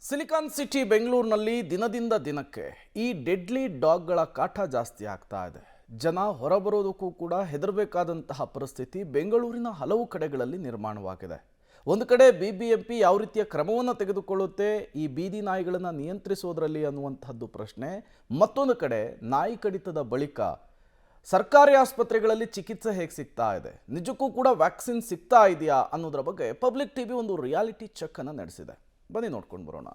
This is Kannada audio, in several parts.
ಸಿಲಿಕಾನ್ ಸಿಟಿ ಬೆಂಗಳೂರಿನಲ್ಲಿ ದಿನದಿಂದ ದಿನಕ್ಕೆ ಈ ಡೆಡ್ಲಿ ಡಾಗ್ಗಳ ಕಾಟ ಜಾಸ್ತಿ ಆಗ್ತಾ ಇದೆ. ಜನ ಹೊರಬರೋದಕ್ಕೂ ಕೂಡ ಹೆದರಬೇಕಾದಂತಹ ಪರಿಸ್ಥಿತಿ ಬೆಂಗಳೂರಿನ ಹಲವು ಕಡೆಗಳಲ್ಲಿ ನಿರ್ಮಾಣವಾಗಿದೆ. ಒಂದು ಕಡೆ ಬಿಬಿಎಂಪಿ ಯಾವ ರೀತಿಯ ಕ್ರಮವನ್ನು ತೆಗೆದುಕೊಳ್ಳುತ್ತೆ ಈ ಬೀದಿ ನಾಯಿಗಳನ್ನು ನಿಯಂತ್ರಿಸೋದ್ರಲ್ಲಿ ಅನ್ನುವಂಥದ್ದು ಪ್ರಶ್ನೆ. ಮತ್ತೊಂದು ಕಡೆ ನಾಯಿ ಕಡಿತದ ಬಳಿಕ ಸರ್ಕಾರಿ ಆಸ್ಪತ್ರೆಗಳಲ್ಲಿ ಚಿಕಿತ್ಸೆ ಹೇಗೆ ಸಿಗ್ತಾ ಇದೆ, ನಿಜಕ್ಕೂ ಕೂಡ ವ್ಯಾಕ್ಸಿನ್ ಸಿಗ್ತಾ ಇದೆಯಾ ಅನ್ನೋದರ ಬಗ್ಗೆ ಪಬ್ಲಿಕ್ ಟಿವಿ ಒಂದು ರಿಯಾಲಿಟಿ ಚೆಕ್ ಅನ್ನು ನಡೆಸಿದೆ. ಬನ್ನಿ ನೋಡ್ಕೊಂಡು ಬರೋಣ.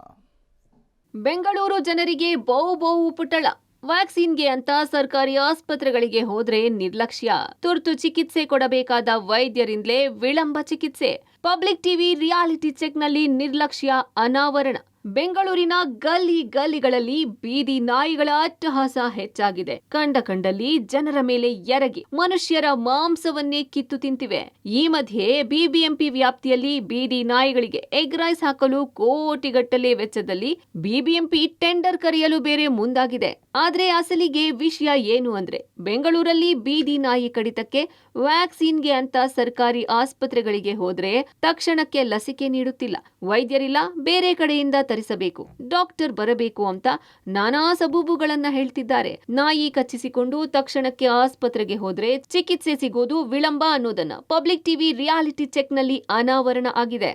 ಬೆಂಗಳೂರು ಜನರಿಗೆ ಬಹು ಪುಟಳ. ವ್ಯಾಕ್ಸಿನ್ಗೆ ಅಂತ ಸರ್ಕಾರಿ ಆಸ್ಪತ್ರೆಗಳಿಗೆ ಹೋದ್ರೆ ನಿರ್ಲಕ್ಷ್ಯ. ತುರ್ತು ಚಿಕಿತ್ಸೆ ಕೊಡಬೇಕಾದ ವೈದ್ಯರಿಂದಲೇ ವಿಳಂಬ ಚಿಕಿತ್ಸೆ. ಪಬ್ಲಿಕ್ ಟಿವಿ ರಿಯಾಲಿಟಿ ಚೆಕ್ನಲ್ಲಿ ನಿರ್ಲಕ್ಷ್ಯ ಅನಾವರಣ. ಬೆಂಗಳೂರಿನ ಗಲ್ಲಿಗಳಲ್ಲಿ ಬೀದಿ ನಾಯಿಗಳ ಅಟ್ಟಹಾಸ ಹೆಚ್ಚಾಗಿದೆ. ಕಂಡಲ್ಲಿ ಜನರ ಮೇಲೆ ಎರಗಿ ಮನುಷ್ಯರ ಮಾಂಸವನ್ನೇ ಕಿತ್ತು ತಿಂತಿವೆ. ಈ ಮಧ್ಯೆ ಬಿಬಿಎಂಪಿ ವ್ಯಾಪ್ತಿಯಲ್ಲಿ ಬೀದಿ ನಾಯಿಗಳಿಗೆ ಎಗ್ ರೈಸ್ ಹಾಕಲು ಕೋಟಿಗಟ್ಟಲೆ ವೆಚ್ಚದಲ್ಲಿ ಬಿಬಿಎಂಪಿ ಟೆಂಡರ್ ಕರೆಯಲು ಬೇರೆ ಮುಂದಾಗಿದೆ. ಆದ್ರೆ ಅಸಲಿಗೆ ವಿಷಯ ಏನು ಅಂದ್ರೆ, ಬೆಂಗಳೂರಲ್ಲಿ ಬೀದಿ ನಾಯಿ ಕಡಿತಕ್ಕೆ ವ್ಯಾಕ್ಸಿನ್ಗೆ ಅಂತ ಸರ್ಕಾರಿ ಆಸ್ಪತ್ರೆಗಳಿಗೆ ಹೋದ್ರೆ ತಕ್ಷಣಕ್ಕೆ ಲಸಿಕೆ ನೀಡುತ್ತಿಲ್ಲ. ವೈದ್ಯರಿಲ್ಲ, ಬೇರೆ ಕಡೆಯಿಂದ ತರಿಸಬೇಕು, ಡಾಕ್ಟರ್ ಬರಬೇಕು ಅಂತ ನಾನಾ ಸಬೂಬುಗಳನ್ನ ಹೇಳ್ತಿದ್ದಾರೆ. ನಾಯಿ ಕಚ್ಚಿಸಿಕೊಂಡು ತಕ್ಷಣಕ್ಕೆ ಆಸ್ಪತ್ರೆಗೆ ಹೋದ್ರೆ ಚಿಕಿತ್ಸೆ ಸಿಗೋದು ವಿಳಂಬ ಅನ್ನೋದನ್ನ ಪಬ್ಲಿಕ್ ಟಿವಿ ರಿಯಾಲಿಟಿ ಚೆಕ್ ನಲ್ಲಿ ಅನಾವರಣ ಆಗಿದೆ.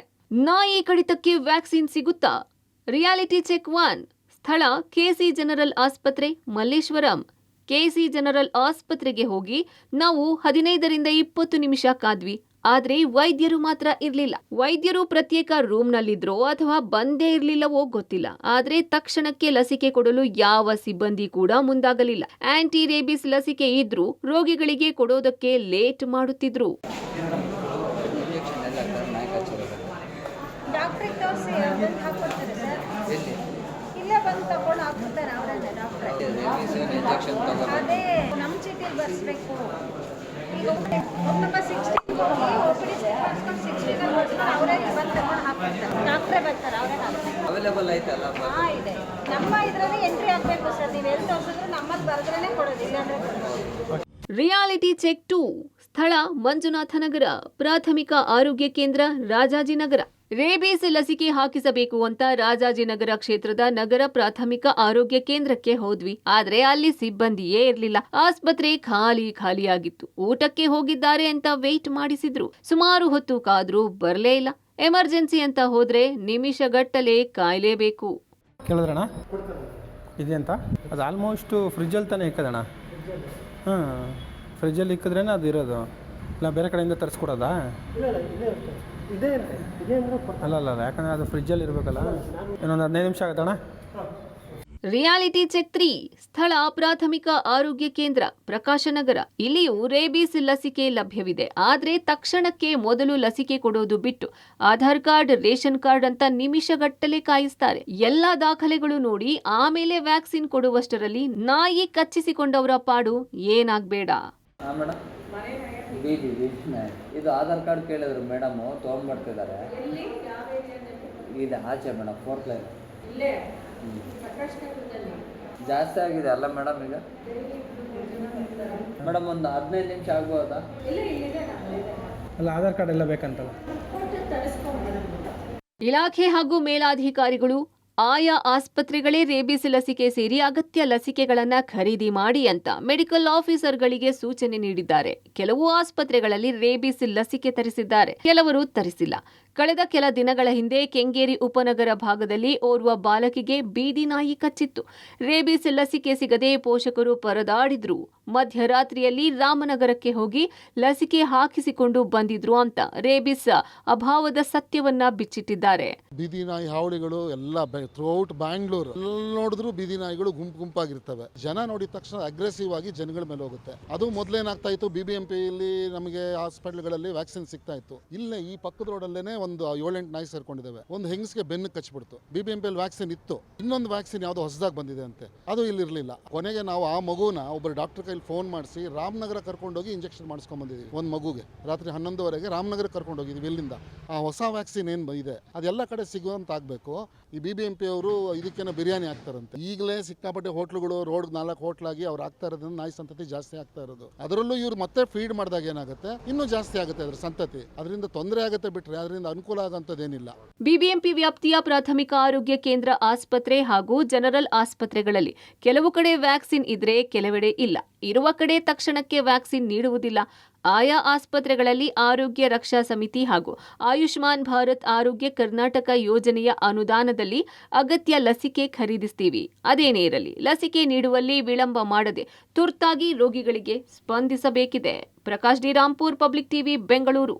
ನಾಯಿ ಕಡಿತಕ್ಕೆ ವ್ಯಾಕ್ಸಿನ್ ಸಿಗುತ್ತಾ? Reality check 1. ಸ್ಥಳ ಕೆಸಿ ಜನರಲ್ ಆಸ್ಪತ್ರೆ, ಮಲ್ಲೇಶ್ವರಂ. ಕೆಸಿ ಜನರಲ್ ಆಸ್ಪತ್ರೆಗೆ ಹೋಗಿ ನಾವು 15ರಿಂದ 20 ನಿಮಿಷ ಕಾದ್ವಿ. ಆದ್ರೆ ವೈದ್ಯರು ಮಾತ್ರ ಇರ್ಲಿಲ್ಲ. ವೈದ್ಯರು ಪ್ರತ್ಯೇಕ ರೂಮ್ನಲ್ಲಿದ್ರೋ ಅಥವಾ ಬಂದೇ ಇರ್ಲಿಲ್ಲವೋ ಗೊತ್ತಿಲ್ಲ. ಆದ್ರೆ ತಕ್ಷಣಕ್ಕೆ ಲಸಿಕೆ ಕೊಡಲು ಯಾವ ಸಿಬ್ಬಂದಿ ಕೂಡ ಮುಂದಾಗಲಿಲ್ಲ. ಆಂಟಿ ರೇಬಿಸ್ ಲಸಿಕೆ ಇದ್ರೂ ರೋಗಿಗಳಿಗೆ ಕೊಡೋದಕ್ಕೆ ಲೇಟ್ ಮಾಡುತ್ತಿದ್ರು. ಬಂದು ತಗೊಂಡು ಹಾಕ್ಬಿಡ್ತಾರೆ ಅವರನ್ನೇ ಡಾಕ್ಟ್ರೆ. ಅದೇ ನಮ್ಮ ಚೀಟಿಯಲ್ಲಿ ಬರ್ಸ್ಬೇಕು. ಈಗ ನಂಬರ್ 16 ಹೋಗಿ OPD ಮಾಡ್ಸ್ಕೊಂಡು 16 ಬರ್ಸ್ಕೊಂಡು ಅವರೇ ಬಂದು ತಗೊಂಡು ಹಾಕ್ಬಿಡ್ತಾರೆ. ಡಾಕ್ಟ್ರೇ ಬರ್ತಾರೆ, ಅವರೇ ಅವೈಲೇಬಲ್ ಐತಲ್ಲ? ಇದೆ. ನಮ್ಮ ಇದರಲ್ಲಿ ಎಂಟ್ರಿ ಆಗಬೇಕು ಸರ್. ನೀವು ಎಲ್ಲಿ ತೋರಿಸಿದ್ರು ನಮ್ಮಲ್ಲಿ ಬರೆದ್ರೇ ಕೊಡೋದು, ಇಲ್ಲಾಂದ್ರೆ ಕೊಡೋದು. Reality check 2. ಸ್ಥಳ ಮಂಜುನಾಥನಗರ ಪ್ರಾಥಮಿಕ ಆರೋಗ್ಯ ಕೇಂದ್ರ, ರಾಜಾಜಿನಗರ. ರೇಬೀಸ್ ಲಸಿಕೆ ಹಾಕಿಸಬೇಕು ಅಂತ ರಾಜಾಜಿನಗರ ಕ್ಷೇತ್ರದ ನಗರ ಪ್ರಾಥಮಿಕ ಆರೋಗ್ಯ ಕೇಂದ್ರಕ್ಕೆ ಹೋದ್ವಿ. ಆದ್ರೆ ಅಲ್ಲಿ ಸಿಬ್ಬಂದಿಯೇ ಇರ್ಲಿಲ್ಲ. ಆಸ್ಪತ್ರೆ ಖಾಲಿಯಾಗಿತ್ತು. ಊಟಕ್ಕೆ ಹೋಗಿದ್ದಾರೆ ಅಂತ ವೇಟ್ ಮಾಡಿಸಿದ್ರು. ಸುಮಾರು ಹೊತ್ತು ಕಾದ್ರೂ ಬರ್ಲೇ ಇಲ್ಲ. ಎಮರ್ಜೆನ್ಸಿ ಅಂತ ಹೋದ್ರೆ ನಿಮಿಷಗಟ್ಟಲೆ ಕಾಯಲೇಬೇಕು. ಕೇಳಿದ್ರಣ್ಣ ಇದೆ ಅಂತ? ಅದು ಆಲ್ಮೋಸ್ಟ್ ಫ್ರಿಜ್ಜಲ್ಲಿ ತಾನೇ ಇಕ್ಕದಣ್ಣ. ಫ್ರಿಜ್ಜಲ್ಲಿ ಇಕ್ಕಿದ್ರೇನೆ ಅದು ಇರೋದು, ಇಲ್ಲ ಬೇರೆ ಕಡೆಯಿಂದ ತರಿಸ್ಕೊಡೋದಾ? ಅಲ್ಲ, ಯಾಕಂದರೆ ಅದು ಫ್ರಿಜ್ಜಲ್ಲಿ ಇರಬೇಕಲ್ಲ. ಇನ್ನೊಂದು 15 ನಿಮಿಷ ಆಗುತ್ತಣ್ಣ. Reality check 3. ಸ್ಥಳ ಪ್ರಾಥಮಿಕ ಆರೋಗ್ಯ ಕೇಂದ್ರ, ಪ್ರಕಾಶನಗರ. ಇಲ್ಲಿಯೂ ರೇಬೀಸ್ ಲಸಿಕೆ ಲಭ್ಯವಿದೆ. ಆದ್ರೆ ತಕ್ಷಣಕ್ಕೆ ಮೊದಲು ಲಸಿಕೆ ಕೊಡೋದು ಬಿಟ್ಟು ಆಧಾರ್ ಕಾರ್ಡ್, ರೇಷನ್ ಕಾರ್ಡ್ ಅಂತ ನಿಮಿಷಗಟ್ಟಲೆ ಕಾಯಿಸ್ತಾರೆ. ಎಲ್ಲಾ ದಾಖಲೆಗಳು ನೋಡಿ ಆಮೇಲೆ ವ್ಯಾಕ್ಸಿನ್ ಕೊಡುವಷ್ಟರಲ್ಲಿ ನಾಯಿ ಕಚ್ಚಿಸಿಕೊಂಡವರ ಪಾಡು ಏನಾಗ್ಬೇಡ. ಇದು ಆಧಾರ್ ಕಾರ್ಡ್ ಕೇಳಿದ್ರು ಮೇಡಮು, ತೊಗೊಂಡ್ಬರ್ತಿದ್ದಾರೆ. ಇದೆ ಆಚೆ ಮೇಡಮ್, 4th ಲೈನ್. ಜಾಸ್ತಿ ಆಗಿದೆ ಅಲ್ಲ ಮೇಡಮ್? ಈಗ ಮೇಡಮ್ ಒಂದು 15 ನಿಮಿಷ ಆಗ್ಬೋದಾ? ಅಲ್ಲ, ಆಧಾರ್ ಕಾರ್ಡ್ ಎಲ್ಲ ಬೇಕಂತಲ್ಲ. ಇಲಾಖೆ ಹಾಗೂ ಮೇಲಾಧಿಕಾರಿಗಳು ಆಯಾ ಆಸ್ಪತ್ರೆಗಳೇ ರೇಬೀಸ್ ಲಸಿಕೆ ಸೇರಿ ಅಗತ್ಯ ಲಸಿಕೆಗಳನ್ನ ಖರೀದಿ ಮಾಡಿ ಅಂತ ಮೆಡಿಕಲ್ ಆಫೀಸರ್ಗಳಿಗೆ ಸೂಚನೆ ನೀಡಿದ್ದಾರೆ. ಕೆಲವು ಆಸ್ಪತ್ರೆಗಳಲ್ಲಿ ರೇಬೀಸ್ ಲಸಿಕೆ ತರಿಸಿದ್ದಾರೆ, ಕೆಲವರು ತರಿಸಿಲ್ಲ. ಕಳೆದ ಕೆಲ ದಿನಗಳ ಹಿಂದೆ ಕೆಂಗೇರಿ ಉಪನಗರ ಭಾಗದಲ್ಲಿ ಓರ್ವ ಬಾಲಕಿಗೆ ಬೀದಿ ನಾಯಿ ಕಚ್ಚಿತ್ತು. ರೇಬೀಸ್ ಲಸಿಕೆ ಸಿಗದೆ ಪೋಷಕರು ಪರದಾಡಿದ್ರು. ಮಧ್ಯರಾತ್ರಿಯಲ್ಲಿ ರಾಮನಗರಕ್ಕೆ ಹೋಗಿ ಲಸಿಕೆ ಹಾಕಿಸಿಕೊಂಡು ಬಂದಿದ್ರು ಅಂತ ರೇಬೀಸ್ ಅಭಾವದ ಸತ್ಯವನ್ನ ಬಿಚ್ಚಿಟ್ಟಿದ್ದಾರೆ. ಬೀದಿ ನಾಯಿ ಹಾವಳಿಗಳು ಎಲ್ಲ ಥ್ರೂಔಟ್ ಬ್ಯಾಂಗ್ಳೂರ್ ನೋಡಿದ್ರು ಬೀದಿ ನಾಯಿಗಳು ಗುಂಪಾಗಿರ್ತವೆ. ಜನ ನೋಡಿದ ತಕ್ಷಣ ಅಗ್ರೆಸಿವ್ ಆಗಿ ಜನಗಳ ಮೇಲೆ ಹೋಗುತ್ತೆ. ಅದು ಮೊದಲೇನಾಗ್ತಾ ಇತ್ತು, ಬಿಬಿಎಂಪಿಯಲ್ಲಿ ನಮಗೆ ಹಾಸ್ಪಿಟಲ್ಗಳಲ್ಲಿ ವ್ಯಾಕ್ಸಿನ್ ಸಿಗ್ತಾ ಇತ್ತು. ಇಲ್ಲೇ ಈ ಪಕ್ಕದ ರೋಡಲ್ಲೇನೆ ಒಂದು 7-8 ನಾಯಿ ಸೇರ್ಕೊಂಡಿದ್ದಾವೆ. ಒಂದು ಹೆಂಗಸ್ಗೆ ಬೆನ್ನು ಕಚ್ಚಿಬಿಡ್ತು. ಬಿಬಿಎಂಪಿಯಲ್ಲಿ ವ್ಯಾಕ್ಸಿನ್ ಇತ್ತು, ಇನ್ನೊಂದು ವ್ಯಾಕ್ಸಿನ್ ಯಾವುದೋ ಹೊಸದಾಗಿ ಬಂದಿದೆ ಅಂತೆ, ಅದು ಇಲ್ಲಿರಲಿಲ್ಲ. ಕೊನೆಗೆ ನಾವು ಆ ಮಗುನ ಒಬ್ಬರು ಡಾಕ್ಟರ್ ಕೈಲಿ ಫೋನ್ ಮಾಡಿಸಿ ರಾಮನಗರ ಕರ್ಕೊಂಡೋಗಿ ಇಂಜೆಕ್ಷನ್ ಮಾಡಿಸ್ಕೊಂಡ್ ಬಂದಿದ್ದೀವಿ. ಒಂದು ಮಗುಗೆ ರಾತ್ರಿ 11 ಗಂಟೆಗೆ ರಾಮನಗರ ಕರ್ಕೊಂಡು ಹೋಗಿದ್ದೀವಿ. ಇಲ್ಲಿಂದ ಆ ಹೊಸ ವ್ಯಾಕ್ಸಿನ್ ಏನು ಇದೆ ಅದೆಲ್ಲ ಕಡೆ ಸಿಗುವಂತ ಆಗಬೇಕು. ಈ BBMP ಅವರು ಇದಕ್ಕೇನೋ ಬಿರಿಯಾನಿ ಹಾಕ್ತಾರಂತೆ. ಈಗಲೇ ಸಿಕ್ಕಾಪಟ್ಟೆ ಹೋಟ್ಲುಗಳು ರೋಡ್ 4 ಹೋಟ್ಲಾಗಿ ಅವ್ರು ಆಗ್ತಾ ಇರೋದ್ರಿಂದ ನಾಯಿ ಸಂತತಿ ಜಾಸ್ತಿ ಆಗ್ತಾ ಇರೋದು. ಅದರಲ್ಲೂ ಇವ್ರು ಮತ್ತೆ ಫೀಡ್ ಮಾಡಿದಾಗ ಏನಾಗುತ್ತೆ, ಇನ್ನೂ ಜಾಸ್ತಿ ಆಗುತ್ತೆ ಅದ್ರ ಸಂತತಿ. ಅದರಿಂದ ತೊಂದರೆ ಆಗುತ್ತೆ ಬಿಟ್ರೆ ಅದರಿಂದ ಅನುಕೂಲ ಆಗೋಂಥದ್ದೇನಿಲ್ಲ. ಬಿಬಿಎಂಪಿ ವ್ಯಾಪ್ತಿಯ ಪ್ರಾಥಮಿಕ ಆರೋಗ್ಯ ಕೇಂದ್ರ, ಆಸ್ಪತ್ರೆ ಹಾಗೂ ಜನರಲ್ ಆಸ್ಪತ್ರೆಗಳಲ್ಲಿ ಕೆಲವು ಕಡೆ ವ್ಯಾಕ್ಸಿನ್ ಇದ್ರೆ ಕೆಲವೆಡೆ ಇಲ್ಲ. ಇರುವ ಕಡೆ ತಕ್ಷಣಕ್ಕೆ ವ್ಯಾಕ್ಸಿನ್ ನೀಡುವುದಿಲ್ಲ. ಆಯಾ ಆಸ್ಪತ್ರೆಗಳಲ್ಲಿ ಆರೋಗ್ಯ ರಕ್ಷಾ ಸಮಿತಿ ಹಾಗೂ ಆಯುಷ್ಮಾನ್ ಭಾರತ್ ಆರೋಗ್ಯ ಕರ್ನಾಟಕ ಯೋಜನೆಯ ಅನುದಾನದಲ್ಲಿ ಅಗತ್ಯ ಲಸಿಕೆ ಖರೀದಿಸ್ತೀವಿ. ಅದೇನೇ ಇರಲಿ, ಲಸಿಕೆ ನೀಡುವಲ್ಲಿ ವಿಳಂಬ ಮಾಡದೆ ತುರ್ತಾಗಿ ರೋಗಿಗಳಿಗೆ ಸ್ಪಂದಿಸಬೇಕಿದೆ. Prakash D Rampur, public TV, Bengaluru.